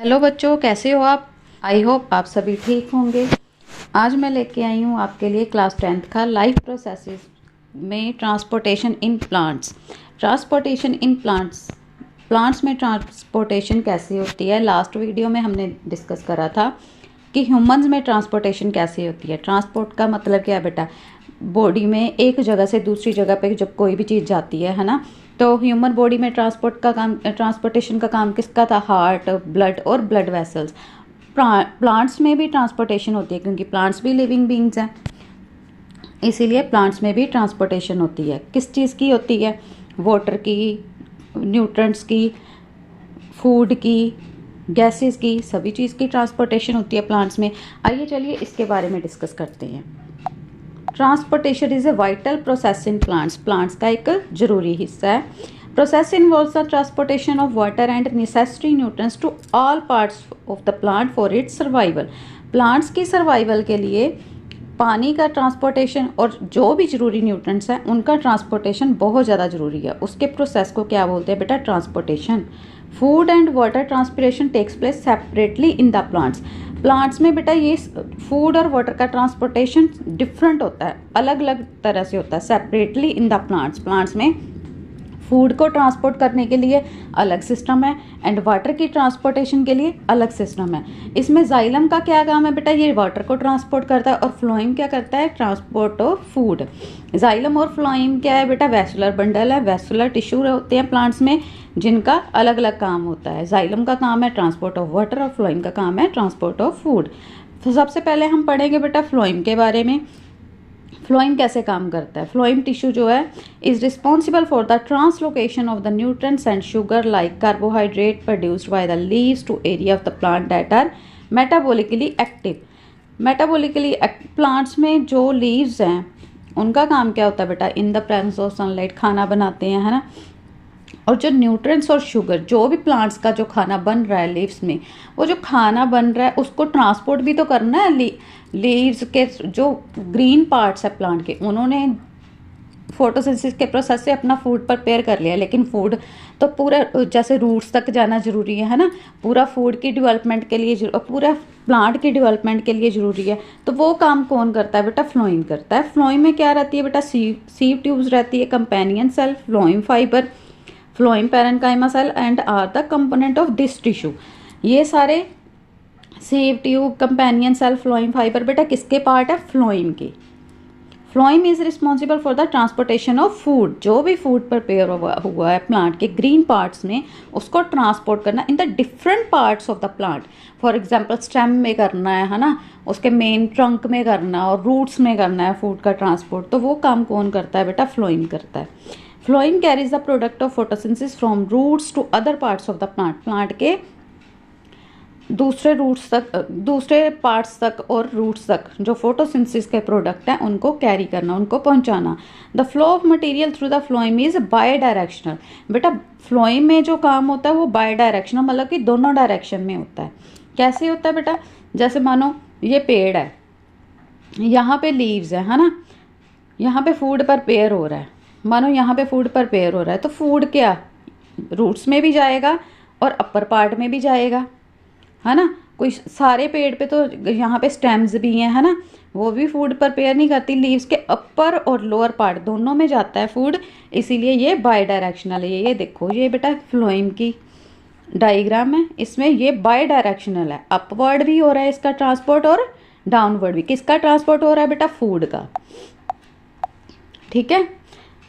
Hello बच्चों, कैसे हो आप। आई होप आप सभी ठीक होंगे। आज मैं लेके आई हूँ आपके लिए क्लास 10th का लाइफ प्रोसेसेस में transportation in plants. Transportation in plants, plants में ट्रांसपोर्टेशन कैसे होती है। लास्ट वीडियो में हमने डिस्कस करा था कि ह्यूमंस में ट्रांसपोर्टेशन कैसे होती है। ट्रांसपोर्ट का मतलब क्या है बेटा, बॉडी में एक जगह से दूसरी जगह पे जब कोई भी चीज़ जाती है ना, तो ह्यूमन बॉडी में ट्रांसपोर्टेशन का काम किसका था, हार्ट, ब्लड और ब्लड वेसल्स। प्लांट्स में भी ट्रांसपोर्टेशन होती है क्योंकि प्लांट्स भी लिविंग बींग्स हैं, इसीलिए प्लांट्स में भी ट्रांसपोर्टेशन होती है। किस चीज़ की होती है, वाटर की, न्यूट्रेंट्स की, फूड की, गैसेस की, सभी चीज़ की ट्रांसपोर्टेशन होती है प्लांट्स में। आइए चलिए इसके बारे में डिस्कस करते हैं। Transportation is a vital process in plants, plants का एक जरूरी हिस्सा है। Process involves the transportation of water and necessary nutrients to all parts of the plant for its survival. Plants की सर्वाइवल के लिए पानी का ट्रांसपोर्टेशन और जो भी जरूरी न्यूट्रिएंट्स हैं उनका ट्रांसपोर्टेशन बहुत ज़्यादा जरूरी है। उसके प्रोसेस को क्या बोलते हैं बेटा, transportation. Food and water transpiration takes place separately in the plants. Plants में बेटा ये फूड और वाटर का ट्रांसपोर्टेशन डिफरेंट होता है, अलग अलग तरह से होता है, separately in the plants. Plants में फूड को ट्रांसपोर्ट करने के लिए अलग सिस्टम है एंड वाटर की ट्रांसपोर्टेशन के लिए अलग सिस्टम है। इसमें जाइलम का क्या काम है बेटा, ये वाटर को ट्रांसपोर्ट करता है, और फ्लोएम क्या करता है, ट्रांसपोर्ट ऑफ फूड। जाइलम और फ्लोएम क्या है बेटा, वेस्कुलर बंडल है, वेस्कुलर टिश्यू होते हैं प्लांट्स में जिनका अलग अलग काम होता है। जाइलम का काम है ट्रांसपोर्ट ऑफ वाटर और फ्लोएम का काम है ट्रांसपोर्ट ऑफ फूड। तो सबसे पहले हम पढ़ेंगे बेटा फ्लोएम के बारे में। फ्लोएम कैसे काम करता है। फ्लोएम टिश्यू जो है is responsible for the translocation of the nutrients and sugar like carbohydrate produced by the leaves to area of the plant that are metabolically active. Metabolically plants में जो लीव्स हैं उनका काम क्या होता है बेटा, in the presence of sunlight खाना बनाते हैं, है ना। और जो न्यूट्रिएंट्स और शुगर, जो भी प्लांट्स का जो खाना बन रहा है लीव्स में, वो जो खाना बन रहा है उसको ट्रांसपोर्ट भी तो करना है। लीव्स के जो ग्रीन पार्ट्स है प्लांट के, उन्होंने फोटोसिंथेसिस के प्रोसेस से अपना फूड प्रिपेयर कर लिया, लेकिन फूड तो पूरा जैसे रूट्स तक जाना जरूरी है ना, पूरा फूड की डेवलपमेंट के लिए, पूरा प्लांट की डेवलपमेंट के लिए जरूरी है। तो वो काम कौन करता है बेटा, फ्लोएम करता है। फ्लोएम में क्या रहती है बेटा, सीव ट्यूब्स रहती है, companion cell, phloem fibre, phloem parenchyma cell and are the component of this tissue. ये सारे sieve tube, companion cell, phloem fibre बेटा किसके पार्ट है, फ्लोएम के। Phloem is responsible for the transportation of food. जो भी फूड प्रिपेयर हुआ है प्लांट के ग्रीन पार्ट्स में, उसको ट्रांसपोर्ट करना in the different parts of the plant. For example stem में करना है ना, उसके मेन ट्रंक में करना और रूट्स में करना है फूड का ट्रांसपोर्ट, तो वो काम कौन करता है बेटा, फ्लोएम करता है। Phloem carries the product of photosynthesis from roots to other parts of the plant. Plant के दूसरे रूट्स तक, दूसरे पार्ट्स तक और रूट्स तक जो फोटोसिंथेसिस के प्रोडक्ट हैं उनको कैरी करना, उनको पहुंचाना। The flow of material through the phloem is by directional. बेटा फ्लोएम में जो काम होता है वो बाय डायरेक्शनल, मतलब कि दोनों डायरेक्शन में होता है। कैसे होता है बेटा, जैसे मानो ये पेड़ है, यहाँ पे लीव्स है ना, यहाँ पे फूड प्रिपेयर हो रहा है, मानो यहाँ पे फूड प्रिपेयर हो रहा है, तो फूड क्या रूट्स में भी जाएगा और अपर पार्ट में भी जाएगा, है ना। कोई सारे पेड़ पे तो यहाँ पे स्टेम्स भी हैं, है ना, वो भी फूड प्रिपेयर नहीं करती, लीव्स के अपर और लोअर पार्ट दोनों में जाता है फूड, इसीलिए ये बाय डायरेक्शनल है। ये देखो, ये बेटा फ्लोएम की डायग्राम है, इसमें ये बाय डायरेक्शनल है, अपवर्ड भी हो रहा है इसका ट्रांसपोर्ट और डाउनवर्ड भी। किसका ट्रांसपोर्ट हो रहा है बेटा, फूड का, ठीक है।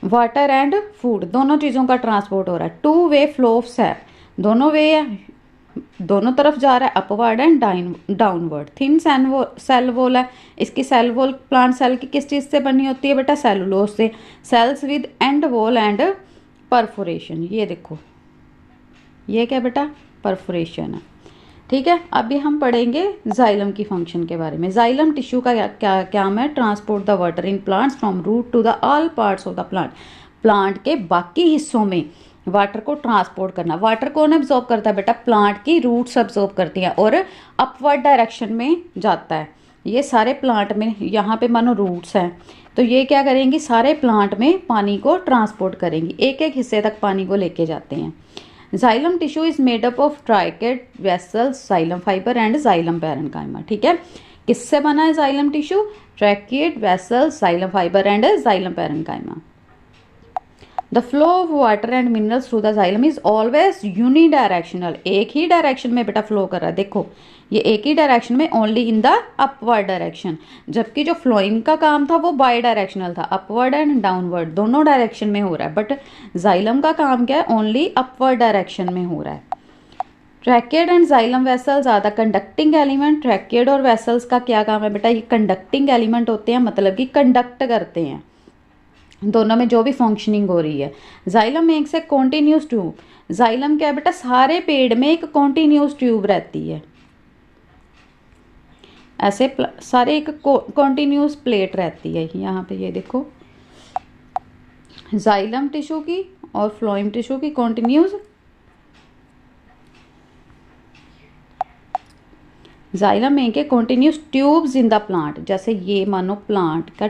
वाटर एंड फूड दोनों चीज़ों का ट्रांसपोर्ट हो रहा है। Two way flow of sap, दोनों वे है, दोनों तरफ जा रहा है, upward and downward. Thin cell wall है, इसकी सेल वॉल प्लांट सेल की किस चीज़ से बनी होती है बेटा, सेलुलोज से। Cells with end wall and perforation, ये देखो ये क्या बेटा, परफोरेशन है, ठीक है। अभी हम पढ़ेंगे जाइलम की फंक्शन के बारे में। जाइलम टिश्यू का क्या काम है, transport the water in plants from root to the all parts of the plant. Plant के बाकी हिस्सों में वाटर को ट्रांसपोर्ट करना। वाटर कौन एब्जॉर्ब करता है बेटा, प्लांट की रूट्स एब्जॉर्ब करती हैं और अपवर्ड डायरेक्शन में जाता है। ये सारे प्लांट में, यहाँ पे मानो रूट्स हैं, तो ये क्या करेंगी, सारे प्लांट में पानी को ट्रांसपोर्ट करेंगी, एक एक हिस्से तक पानी को लेके जाते हैं। Xylem tissue is made up of tracheid vessels, xylem fibre and xylem parenchyma. ठीक है, किससे बना है xylem tissue? Tracheid vessels, xylem fibre and xylem parenchyma. The flow of water and minerals through the xylem is always unidirectional, एक ही direction में बेटा flow कर रहा है। देखो ये एक ही डायरेक्शन में, only in the upward direction, जबकि जो फ्लोइंग का काम था वो बाई डायरेक्शनल था, अपवर्ड एंड डाउनवर्ड दोनों डायरेक्शन में हो रहा है। बट जाइलम का काम क्या है? ओनली अपवर्ड डायरेक्शन में हो रहा है। Tracheid and xylem vessels are the conducting element. Tracheid और वेसल्स का क्या काम है बेटा? ये कंडक्टिंग एलिमेंट होते हैं, मतलब कि कंडक्ट करते हैं, दोनों में जो भी फंक्शनिंग हो रही है। Xylem makes a continuous tube. Xylem क्या है बेटा? सारे पेड़ में एक कॉन्टिन्यूस ट्यूब रहती है, ऐसे सारे एक कॉन्टिन्यूस प्लेट रहती है। यहाँ पे ये देखो जाइलम टिश्यू की और फ्लोएम टिश्यू की कॉन्टिन्यूस, जाइलम में के continuous tubes in the plant. जैसे ये मानो प्लांट का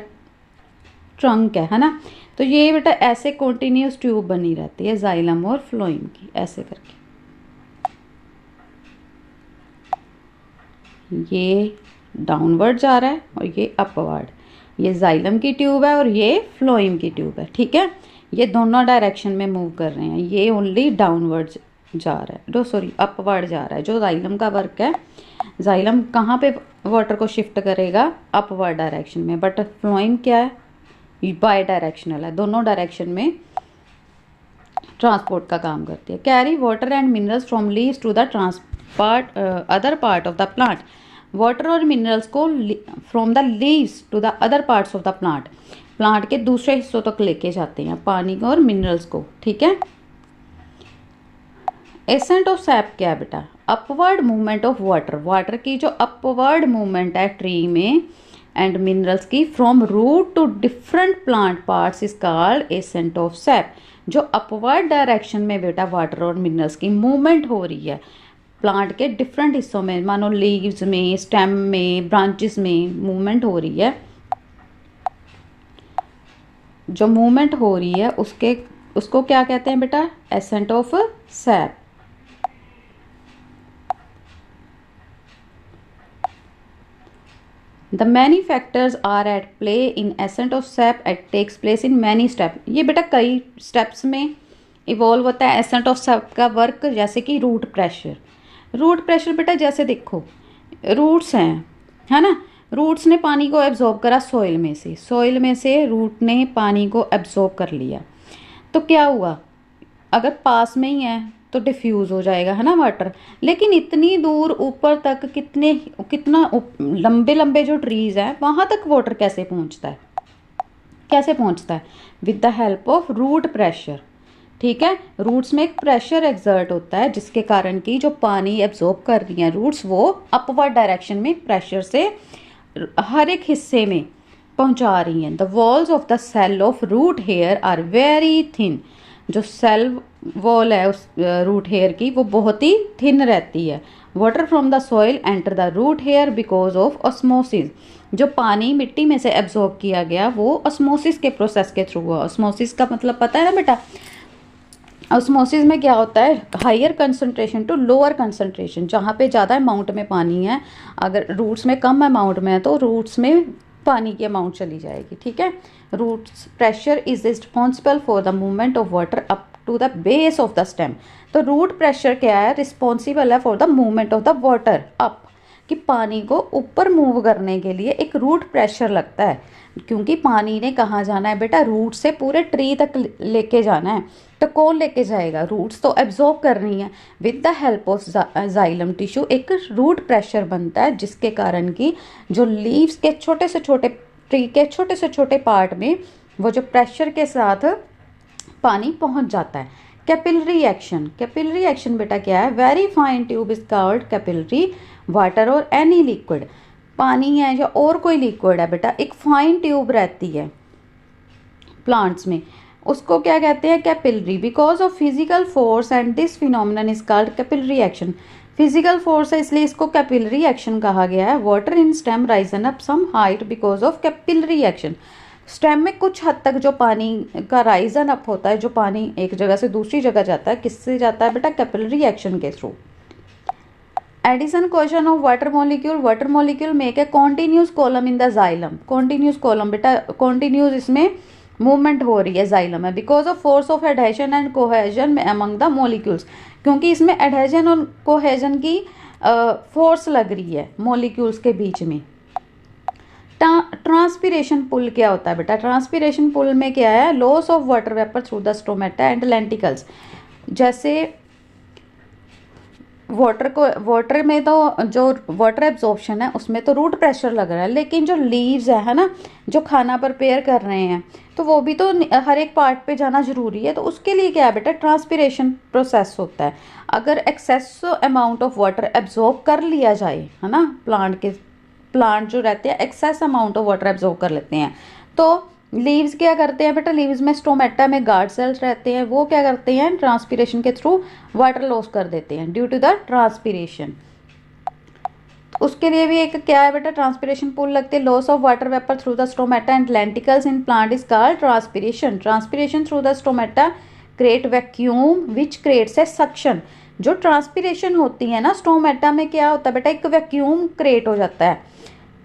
ट्रंक है ना, तो ये बेटा ऐसे कॉन्टिन्यूस ट्यूब बनी रहती है जाइलम और फ्लोएम की, ऐसे करके। ये डाउनवर्ड जा रहा है और ये अपवर्ड, ये जाइलम की ट्यूब है और ये फ्लोएम की ट्यूब है। ठीक है, ये दोनों डायरेक्शन में मूव कर रहे हैं। ये ओनली डाउनवर्ड जा रहा है, अपवर्ड जा रहा है। जो जाइलम का वर्क है, जाइलम कहाँ पे वाटर को शिफ्ट करेगा? अपवर्ड डायरेक्शन में। बट फ्लोएम क्या है? बाई डायरेक्शनल है, दोनों डायरेक्शन में ट्रांसपोर्ट का काम करती है। Carry water and minerals from leaves to the other part of the plant. Water और मिनरल्स को from the leaves to the other parts of the plant, plant के दूसरे हिस्सों तक लेके जाते हैं पानी को और मिनरल्स को। ठीक है, एसेंट ऑफ सैप क्या है बेटा? Upward movement of water, water की जो अपवर्ड मूवमेंट है ट्री में एंड मिनरल्स की from root to different plant parts is called ascent of sap. जो अपवर्ड डायरेक्शन में बेटा वाटर और मिनरल्स की मूवमेंट हो रही है प्लांट के डिफरेंट हिस्सों में, मानो लीव्स में, स्टेम में, ब्रांचेस में मूवमेंट हो रही है, जो मूवमेंट हो रही है उसको क्या कहते हैं बेटा? Accent of SAP. The many factors are at play in ascent of sap. It takes place in many steps. ये बेटा कई स्टेप्स में इवॉल्व होता है एसेंट ऑफ सैप का वर्क। जैसे कि रूट प्रेशर, रूट प्रेशर बेटा जैसे देखो रूट्स हैं, है ना, रूट्स ने पानी को एब्जॉर्ब करा सॉइल में से, सॉइल में से रूट ने पानी को एब्जॉर्ब कर लिया, तो क्या हुआ? अगर पास में ही है तो डिफ्यूज़ हो जाएगा, है ना, वाटर। लेकिन इतनी दूर ऊपर तक कितना लंबे लंबे जो ट्रीज़ हैं वहाँ तक वाटर कैसे पहुँचता है? कैसे पहुँचता है? With the help of root pressure. ठीक है, रूट्स में एक प्रेशर एक्सर्ट होता है जिसके कारण कि जो पानी एब्जॉर्ब कर रही हैं रूट्स, वो अपवर्ड डायरेक्शन में प्रेशर से हर एक हिस्से में पहुंचा रही हैं। The walls of the cell of root hair are very thin. जो सेल वॉल है उस रूट हेयर की वो बहुत ही थिन रहती है। Water from the soil enter the root hair because of osmosis. जो पानी मिट्टी में से एब्जॉर्ब किया गया वो ऑस्मोसिस के प्रोसेस के थ्रू हुआ। ऑस्मोसिस का मतलब पता है ना बेटा? ऑस्मोसिस में क्या होता है? Higher concentration to lower concentration. जहाँ पे ज़्यादा अमाउंट में पानी है, अगर रूट्स में कम अमाउंट में है तो रूट्स में पानी की अमाउंट चली जाएगी। ठीक है, roots pressure is responsible for the movement of water up to the base of the stem. तो रूट प्रेशर क्या है? रिस्पॉन्सिबल है for the movement of the water up, कि पानी को ऊपर मूव करने के लिए एक रूट प्रेशर लगता है, क्योंकि पानी ने कहाँ जाना है बेटा? रूट से पूरे ट्री तक लेके जाना है। तो कौन लेके जाएगा? रूट्स तो एब्जॉर्ब कर रही हैं। With the help of xylem tissue एक रूट प्रेशर बनता है जिसके कारण कि जो लीव्स के छोटे से छोटे, ट्री के छोटे से छोटे पार्ट में वो जो प्रेशर के साथ पानी पहुंच जाता है। कैपिलरी एक्शन, कैपिलरी एक्शन बेटा क्या है? Very fine tube is called capillary. Water और एनी लिक्विड, पानी है या और कोई लिक्विड है बेटा, एक फाइन ट्यूब रहती है प्लांट्स में, उसको क्या कहते हैं? Capillary. Because of physical force and this phenomenon is called capillary action. Physical force है इसलिए इसको कैपिलरी एक्शन कहा गया है। Water in stem risen up some height because of capillary action. Stem में कुछ हद तक जो पानी का राइज एंड अप होता है, जो पानी एक जगह से दूसरी जगह जाता है, किससे जाता है बेटा? कैपिलरी एक्शन के through. Adhesion cohesion of water molecule. Water molecule make a continuous column in the xylem. Continuous column बेटा, कॉन्टिन्यूस इसमें मूवमेंट हो रही है जाइलम में, because of force of adhesion and cohesion among the molecules, क्योंकि इसमें adhesion और cohesion की फोर्स लग रही है मॉलिक्यूल्स के बीच में। ट्रांसपिरेशन पुल क्या होता है बेटा? ट्रांसपिरेशन पुल में क्या है? Loss of water vapour through the stomata and lenticels. जैसे वाटर में तो जो वाटर एब्जॉर्प्शन है उसमें तो रूट प्रेशर लग रहा है, लेकिन जो लीव्स है ना, जो खाना प्रिपेयर कर रहे हैं, तो वो भी तो हर एक पार्ट पे जाना जरूरी है। तो उसके लिए क्या है बेटा? ट्रांसपिरेशन प्रोसेस होता है। अगर excess amount of water absorb कर लिया जाए, है ना, प्लांट जो रहते हैं excess amount of water absorb कर लेते हैं, तो लीव्स क्या करते हैं बेटा? लीव्स में स्टोमेटा में गार्ड सेल्स रहते हैं, वो क्या करते हैं? ट्रांसपिरेशन के थ्रू वाटर लॉस कर देते हैं ड्यू टू द ट्रांसपिरेशन। उसके लिए भी एक क्या है बेटा? ट्रांसपिरेशन पुल लगती है। Loss of water vapour through the stomata and lenticels in plant is called transpiration. Transpiration through the stomata create vacuum which creates a suction. जो ट्रांसपिरेशन होती है ना स्टोमेटा में, क्या होता है बेटा? एक वैक्यूम क्रिएट हो जाता है,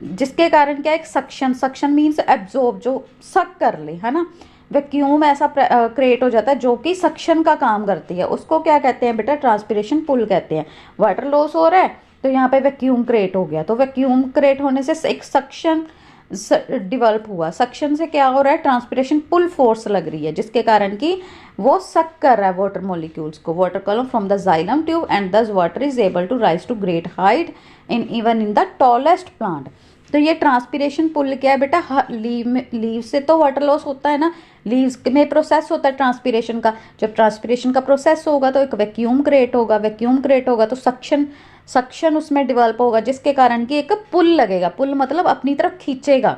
जिसके कारण क्या? एक सक्शन मीन्स एब्जॉर्ब, जो सक कर ले, है ना। वैक्यूम ऐसा क्रिएट हो जाता है जो कि सक्शन का काम करती है, उसको क्या कहते हैं बेटा? ट्रांसपिरेशन पुल कहते हैं। वाटर लॉस हो रहा है तो यहाँ पे वैक्यूम क्रिएट हो गया, तो वैक्यूम क्रिएट होने से एक सक्शन डिवेल्प हुआ। सक्शन से क्या हो रहा है? ट्रांसपिरेशन पुल फोर्स लग रही है, जिसके कारण कि वो सक कर रहा है वाटर मॉलिक्यूल्स को, water column from the xylem tube, and thus water is able to rise to great height in even in the tallest plant. तो ये ट्रांसपिरेशन पुल क्या है बेटा? लीव से तो वाटर लॉस होता है ना, लीव्स में प्रोसेस होता है ट्रांसपिरेशन का। जब ट्रांसपिरेशन का प्रोसेस होगा तो एक वैक्यूम क्रिएट होगा, वैक्यूम क्रिएट होगा तो सक्शन उसमें डेवलप होगा, जिसके कारण कि एक पुल लगेगा। पुल मतलब अपनी तरफ खींचेगा,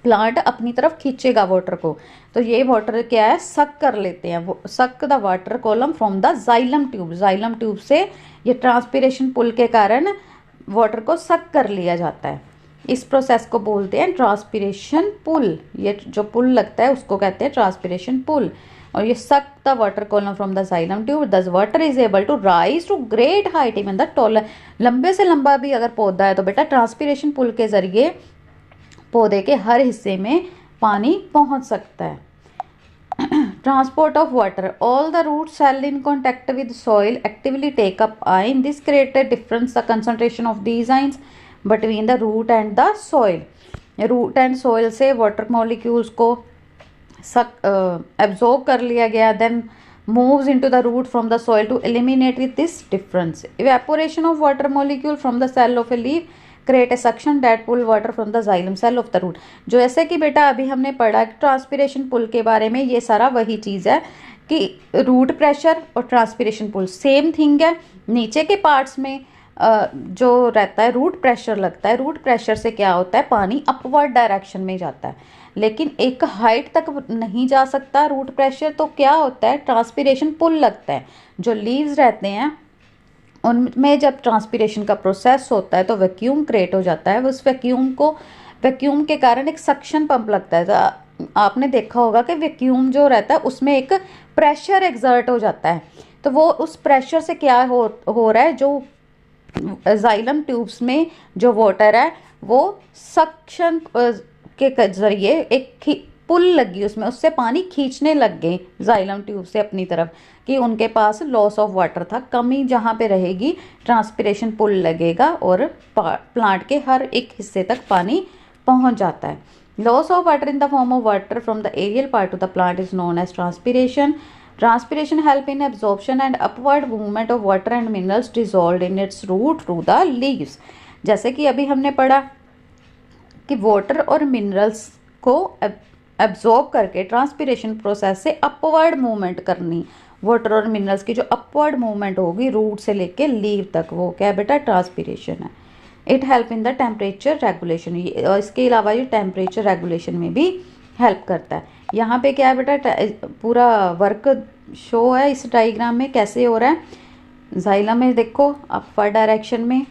प्लांट अपनी तरफ खींचेगा वाटर को। तो ये वाटर क्या है? सक कर लेते हैं, वो सक the water column from the xylem tube. Xylem tube से ये ट्रांसपिरेशन पुल के कारण वाटर को सक कर लिया जाता है। इस प्रोसेस को बोलते हैं ट्रांसपिरेशन पुल। ये जो पुल लगता है उसको कहते हैं ट्रांसपिरेशन पुल। और ये suck the water column from the xylem tube, thus water is able to rise to great height even the taller. लंबे से लंबा भी अगर पौधा है तो बेटा ट्रांसपिरेशन पुल के जरिए पौधे के हर हिस्से में पानी पहुंच सकता है। Transport of water. All the root cell in contact with soil actively take up ion. This create a difference the concentration of these ions between the root and the soil. Root and soil से water molecules को absorb कर लिया गया, then moves into the root from the soil to eliminate this difference. Evaporation of water molecule from the cell of a leaf create a suction that pull water from the xylem cell of the root. जो ऐसे कि बेटा अभी हमने पढ़ा transpiration pull के बारे में, ये सारा वही चीज़ है कि रूट प्रेशर और ट्रांसपिरेशन पुल सेम थिंग है। नीचे के पार्ट्स में जो रहता है रूट प्रेशर लगता है, रूट प्रेशर से क्या होता है? पानी अपवर्ड डायरेक्शन में जाता है, लेकिन एक हाइट तक नहीं जा सकता रूट प्रेशर। तो क्या होता है? ट्रांसपिरेशन पुल लगता है। जो लीव्स रहते हैं उनमें जब ट्रांसपिरेशन का प्रोसेस होता है तो वैक्यूम क्रिएट हो जाता है। उस वैक्यूम के कारण एक सक्शन पंप लगता है। तो आपने देखा होगा कि वैक्यूम जो रहता है उसमें एक प्रेशर एक्सर्ट हो जाता है, तो वो उस प्रेशर से क्या हो रहा है? जो जाइलम ट्यूब्स में जो वाटर है वो सक्शन के जरिए एक पुल लगी उसमें, उससे पानी खींचने लग गए जाइलम ट्यूब से अपनी तरफ, कि उनके पास लॉस ऑफ वाटर था, कमी जहाँ पे रहेगी ट्रांसपिरेशन पुल लगेगा और प्लांट के हर एक हिस्से तक पानी पहुँच जाता है। Loss of water in the form of water from the aerial part of the plant is known as transpiration. Transpiration help in absorption and upward movement of water and minerals dissolved in its root through the leaves. जैसे कि अभी हमने पढ़ा कि water और minerals को absorb करके transpiration process से अपवर्ड मूवमेंट करनी, वाटर और मिनरल्स की जो अपवर्ड मूवमेंट होगी रूट से लेके लीव तक, वो क्या बेटा? ट्रांसपिरेशन है. It help in the temperature regulation. इसके अलावा ये टेम्परेचर रेगुलेशन में भी हेल्प करता है. यहाँ पे क्या है बेटा? पूरा वर्क शो है इस डायग्राम में कैसे हो रहा है. जाइलम में देखो अपवर्ड डायरेक्शन में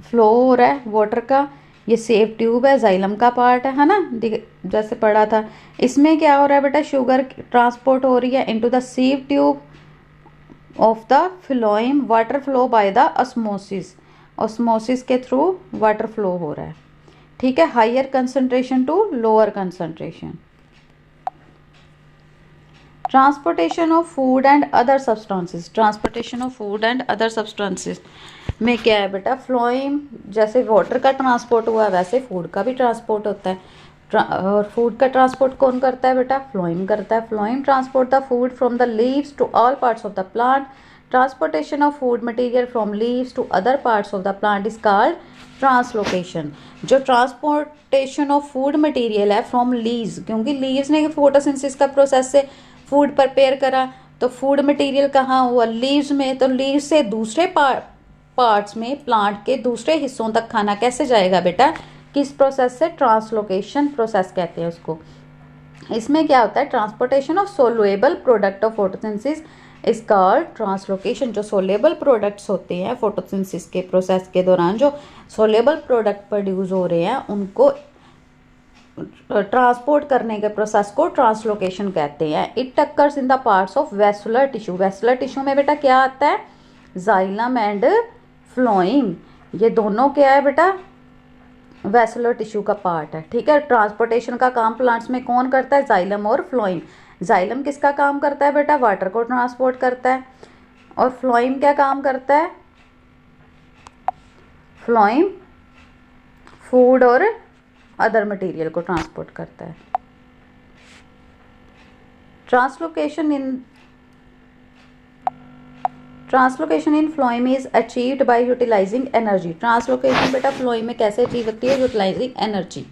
फ्लो हो रहा है वाटर का. ये सेफ ट्यूब है, जाइलम का पार्ट है ना, जैसे पढ़ा था। इसमें क्या हो रहा है बेटा, शुगर ट्रांसपोर्ट हो रही है into the sieve tube of the phloem, water flow by the osmosis, osmosis के थ्रू वाटर फ्लो हो रहा है। ठीक है, higher concentration to lower concentration. Transportation of food and other substances, transportation of food and other substances में क्या है बेटा, फ्लोइम, जैसे वाटर का ट्रांसपोर्ट हुआ वैसे फूड का भी ट्रांसपोर्ट होता है। और फूड का ट्रांसपोर्ट कौन करता है बेटा, फ्लोइम करता है। Phloem transport the food from the leaves to all parts of the plant. Transportation of food material from leaves to other parts of the plant is called translocation. जो transportation of food material है from leaves, क्योंकि leaves ने photosynthesis का process से food prepare करा, तो food material कहाँ हुआ, लीव्स में। तो लीव्स से दूसरे पार्ट्स में, प्लांट के दूसरे हिस्सों तक खाना कैसे जाएगा बेटा, किस प्रोसेस से, ट्रांसलोकेशन प्रोसेस कहते हैं उसको। इसमें क्या होता है, transportation of soluble product of photosynthesis is called translocation. जो सोल्युबल प्रोडक्ट्स होते हैं फोटोसिंथेसिस के प्रोसेस के दौरान, जो सोल्युबल प्रोडक्ट प्रोड्यूस हो रहे हैं, उनको ट्रांसपोर्ट करने के प्रोसेस को ट्रांसलोकेशन कहते हैं। It occurs in the parts of vascular tissue. Vascular tissue में बेटा क्या आता है, जाइलम एंड फ्लोइम, ये दोनों क्या है बेटा, वेस्कुलर टिश्यू का पार्ट है। ठीक है, ट्रांसपोर्टेशन का काम प्लांट्स में कौन करता है, जाइलम और फ्लोइम। जाइलम किसका काम करता है बेटा, वाटर को ट्रांसपोर्ट करता है। और फ्लोइम क्या काम करता है, फ्लोइम फूड और अदर मटेरियल को ट्रांसपोर्ट करता है। Translocation in phloem is achieved by utilising energy. Translocation बेटा फ्लोइम में कैसे अचीव होती है, यूटिलाइजिंग एनर्जी।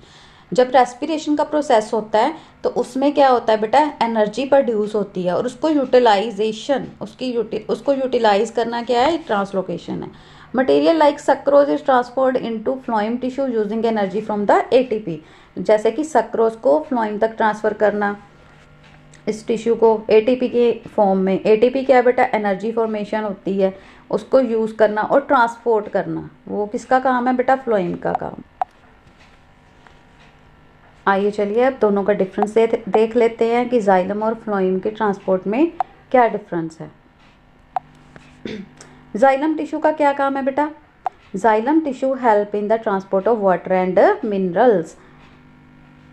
जब रेस्पिरेशन का प्रोसेस होता है तो उसमें क्या होता है बेटा, एनर्जी प्रोड्यूस होती है और उसको यूटिलाइज करना क्या है, ट्रांसलोकेशन है। Material like sucrose is transport into phloem tissue using energy from the ATP. जैसे कि सक्रोज को फ्लोइम तक ट्रांसफर करना, इस टिश्यू को एटीपी के फॉर्म में। एटीपी क्या है बेटा, एनर्जी फॉर्मेशन होती है, उसको यूज़ करना और ट्रांसपोर्ट करना, वो किसका काम है बेटा, फ्लोइम का काम। आइए चलिए अब दोनों का डिफरेंस देख लेते हैं कि जाइलम और फ्लोइम के ट्रांसपोर्ट में क्या डिफरेंस है। जाइलम टिश्यू का क्या काम है बेटा, xylem tissue help in the transport of water and minerals.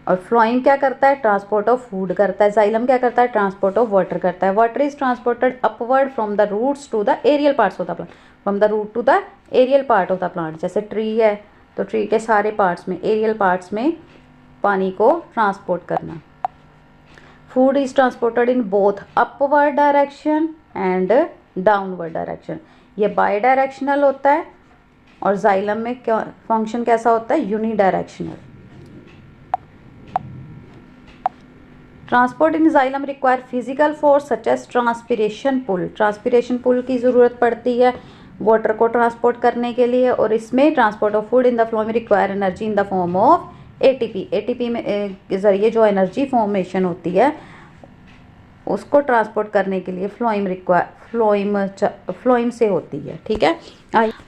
और फ्लोइम क्या करता है, ट्रांसपोर्ट ऑफ फूड करता है। जाइलम क्या करता है, ट्रांसपोर्ट ऑफ वाटर करता है। Water is transported upward from the roots to the aerial parts of the plant, from the root to the aerial part of the plant. जैसे tree है तो ट्री के सारे पार्ट्स में, एरियल पार्ट्स में पानी को ट्रांसपोर्ट करना। Food is transported in both upward direction and downward direction. ये बाई डायरेक्शनल होता है और जाइलम में क्या फंक्शन कैसा होता है, unidirectional. Transport in xylem require physical force such as transpiration pull. Transpiration pull की ज़रूरत पड़ती है वाटर को ट्रांसपोर्ट करने के लिए। और इसमें transport of food in the phloem require energy in the form of ATP. ATP में के ज़रिए जो एनर्जी फॉर्मेशन होती है उसको ट्रांसपोर्ट करने के लिए फ्लोइम से होती है। ठीक है,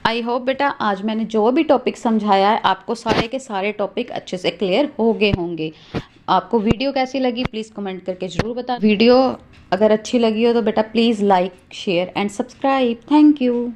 आई होप बेटा आज मैंने जो भी टॉपिक समझाया है आपको सारे के सारे टॉपिक अच्छे से क्लियर हो गए होंगे। आपको वीडियो कैसी लगी प्लीज़ कमेंट करके ज़रूर बताएं। वीडियो अगर अच्छी लगी हो तो बेटा please like, share and subscribe. Thank you.